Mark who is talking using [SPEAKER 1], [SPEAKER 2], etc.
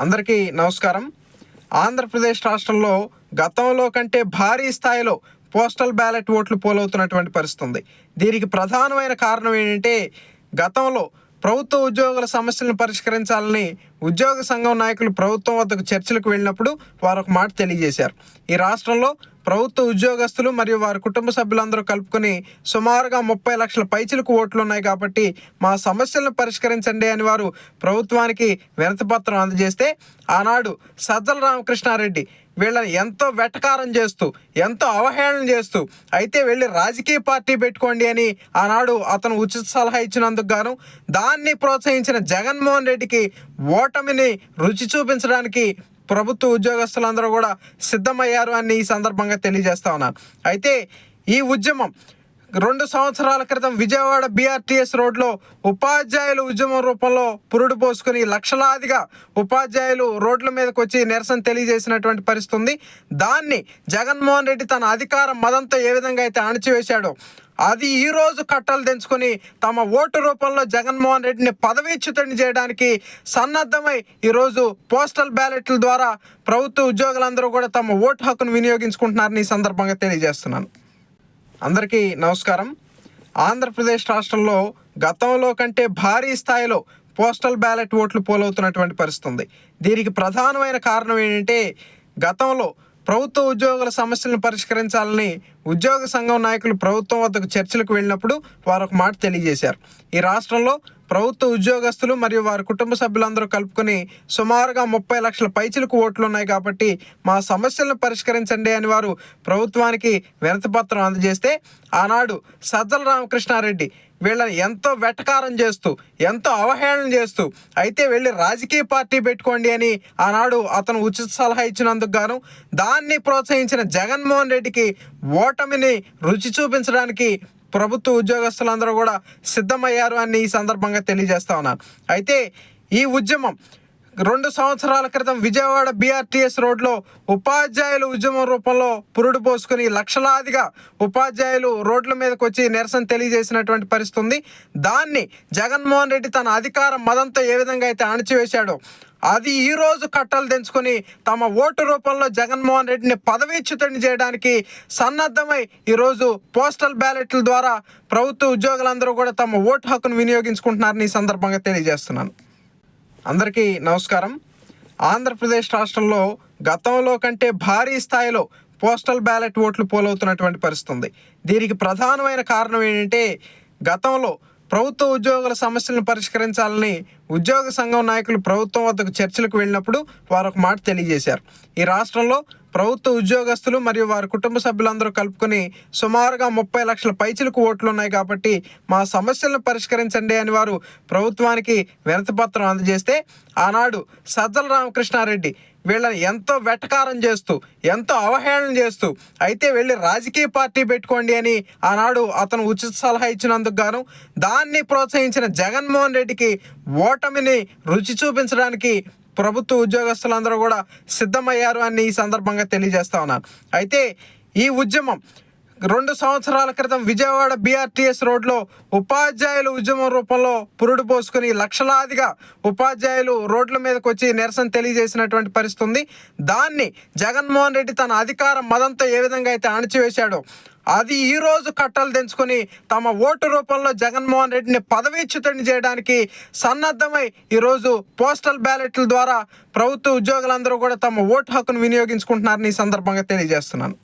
[SPEAKER 1] అందరికీ నమస్కారం. ఆంధ్రప్రదేశ్ రాష్ట్రంలో గతంలో కంటే భారీ స్థాయిలో పోస్టల్ బ్యాలెట్ ఓట్లు పోలవుతున్నటువంటి పరిస్థితి ఉంది. దీనికి ప్రధానమైన కారణం ఏంటంటే, గతంలో ప్రభుత్వ ఉద్యోగుల సమస్యలను పరిష్కరించాలని ఉద్యోగ సంఘం నాయకులు ప్రభుత్వం వద్దకు చర్చలకు వెళ్ళినప్పుడు వారు ఒక మాట తెలియజేశారు. ఈ రాష్ట్రంలో ప్రభుత్వ ఉద్యోగస్తులు మరియు వారి కుటుంబ సభ్యులందరూ కలుపుకొని సుమారుగా 30 లక్షల పైచిలకు ఓట్లు ఉన్నాయి కాబట్టి మా సమస్యలను పరిష్కరించండి అని వారు ప్రభుత్వానికి వినతిపత్రం అందజేస్తే, ఆనాడు సజ్జల రామకృష్ణారెడ్డి వీళ్ళని ఎంతో వెటకారం చేస్తూ, ఎంతో అవహేళన చేస్తూ, అయితే వెళ్ళి రాజకీయ పార్టీ పెట్టుకోండి అని ఆనాడు అతను ఉచిత సలహా ఇచ్చినందుకు గాను దాన్ని ప్రోత్సహించిన జగన్మోహన్ రెడ్డికి ఓటమిని రుచి చూపించడానికి ప్రభుత్వ ఉద్యోగస్తులందరూ కూడా సిద్ధమయ్యారు అని ఈ సందర్భంగా తెలియజేస్తా ఉన్నాను. అయితే ఈ ఉద్యమం 2 సంవత్సరాల క్రితం విజయవాడ BRTS రోడ్లో ఉపాధ్యాయులు ఉద్యమం రూపంలో పురుడు పోసుకుని లక్షలాదిగా ఉపాధ్యాయులు రోడ్ల మీదకి వచ్చి నిరసన తెలియజేసినటువంటి పరిస్థితి ఉంది. దాన్ని జగన్మోహన్ రెడ్డి తన అధికార మదంతో ఏ విధంగా అయితే అణచివేశాడో, అది ఈరోజు కట్టలు తెంచుకొని తమ ఓటు రూపంలో జగన్మోహన్ రెడ్డిని పదవీచ్యుతుడిని చేయడానికి సన్నద్ధమై ఈరోజు పోస్టల్ బ్యాలెట్ల ద్వారా ప్రభుత్వ ఉద్యోగులందరూ కూడా తమ ఓటు హక్కును వినియోగించుకుంటున్నారని ఈ సందర్భంగా తెలియజేస్తున్నాను. అందరికీ నమస్కారం. ఆంధ్రప్రదేశ్ రాష్ట్రంలో గతంలో కంటే భారీ స్థాయిలో పోస్టల్ బ్యాలెట్ ఓట్లు పోలవుతున్నటువంటి పరిస్థితి ఉంది. దీనికి ప్రధానమైన కారణం ఏంటంటే, గతంలో ప్రభుత్వ ఉద్యోగుల సమస్యలను పరిష్కరించాలని ఉద్యోగ సంఘం నాయకులు ప్రభుత్వం వద్దకు చర్చలకు వెళ్ళినప్పుడు వారు ఒక మాట తెలియజేశారు. ఈ రాష్ట్రంలో ప్రభుత్వ ఉద్యోగస్తులు మరియు వారి కుటుంబ సభ్యులందరూ కలుపుకొని సుమారుగా 30 లక్షల పైచిలకు ఓట్లు ఉన్నాయి కాబట్టి మా సమస్యలను పరిష్కరించండి అని వారు ప్రభుత్వానికి వినతిపత్రం అందజేస్తే, ఆనాడు సజ్జల రామకృష్ణారెడ్డి వీళ్ళని ఎంతో వెటకారం చేస్తూ, ఎంతో అవహేళన చేస్తూ, అయితే వెళ్ళి రాజకీయ పార్టీ పెట్టుకోండి అని ఆనాడు అతను ఉచిత సలహా ఇచ్చినందుకు గాను దాన్ని ప్రోత్సహించిన జగన్మోహన్ రెడ్డికి ఓటమిని రుచి చూపించడానికి ప్రభుత్వ ఉద్యోగస్తులందరూ కూడా సిద్ధమయ్యారు అని ఈ సందర్భంగా తెలియజేస్తా ఉన్నాను. అయితే ఈ ఉద్యమం 2 సంవత్సరాల క్రితం విజయవాడ BRTS రోడ్లో ఉపాధ్యాయులు ఉద్యమం రూపంలో పురుడు పోసుకుని లక్షలాదిగా ఉపాధ్యాయులు రోడ్ల మీదకి వచ్చి నిరసన తెలియజేసినటువంటి పరిస్థితి ఉంది. దాన్ని జగన్మోహన్ రెడ్డి తన అధికార మదంతో ఏ విధంగా అయితే అణచివేశాడో, అది ఈరోజు కట్టలు తెంచుకొని తమ ఓటు రూపంలో జగన్మోహన్ రెడ్డిని పదవీచ్యుతుడిని చేయడానికి సన్నద్ధమై ఈరోజు పోస్టల్ బ్యాలెట్ల ద్వారా ప్రభుత్వ ఉద్యోగులందరూ కూడా తమ ఓటు హక్కును వినియోగించుకుంటున్నారని ఈ సందర్భంగా తెలియజేస్తున్నాను. అందరికీ నమస్కారం. ఆంధ్రప్రదేశ్ రాష్ట్రంలో గతంలో కంటే భారీ స్థాయిలో పోస్టల్ బ్యాలెట్ ఓట్లు పోలవుతున్నటువంటి పరిస్థితి ఉంది. దీనికి ప్రధానమైన కారణం ఏంటంటే, గతంలో ప్రభుత్వ ఉద్యోగుల సమస్యలను పరిష్కరించాలని ఉద్యోగ సంఘం నాయకులు ప్రభుత్వం వద్దకు చర్చలకు వెళ్ళినప్పుడు వారు ఒక మాట తెలియజేశారు. ఈ రాష్ట్రంలో ప్రభుత్వ ఉద్యోగస్తులు మరియు వారి కుటుంబ సభ్యులందరూ కలుపుకొని సుమారుగా 30 లక్షల పైచిలకు ఓట్లు ఉన్నాయి కాబట్టి మా సమస్యలను పరిష్కరించండి అని వారు ప్రభుత్వానికి వినతిపత్రం అందజేస్తే, ఆనాడు సజ్జల రామకృష్ణారెడ్డి వీళ్ళని ఎంతో వెటకారం చేస్తూ, ఎంతో అవహేళన చేస్తూ, అయితే వెళ్ళి రాజకీయ పార్టీ పెట్టుకోండి అని ఆనాడు అతను ఉచిత సలహా ఇచ్చినందుకు గాను దాన్ని ప్రోత్సహించిన జగన్మోహన్ రెడ్డికి ఓటమిని రుచి చూపించడానికి ప్రభుత్వ ఉద్యోగస్తులందరూ కూడా సిద్ధమయ్యారు అని ఈ సందర్భంగా తెలియజేస్తా ఉన్నాను. అయితే ఈ ఉద్యమం 2 సంవత్సరాల క్రితం విజయవాడ BRTS రోడ్లో ఉపాధ్యాయులు ఉద్యమం రూపంలో పురుడు పోసుకుని లక్షలాదిగా ఉపాధ్యాయులు రోడ్ల మీదకి వచ్చి నిరసన తెలియజేసినటువంటి పరిస్థితి ఉంది. దాన్ని జగన్మోహన్ రెడ్డి తన అధికార మదంతో ఏ విధంగా అయితే అణచివేశాడో, అది ఈరోజు కట్టలు తెంచుకొని తమ ఓటు రూపంలో జగన్మోహన్ రెడ్డిని పదవీచ్యుతుడిని చేయడానికి సన్నద్ధమై ఈరోజు పోస్టల్ బ్యాలెట్ల ద్వారా ప్రభుత్వ ఉద్యోగులందరూ కూడా తమ ఓటు హక్కును వినియోగించుకుంటున్నారని ఈ సందర్భంగా తెలియజేస్తున్నాను.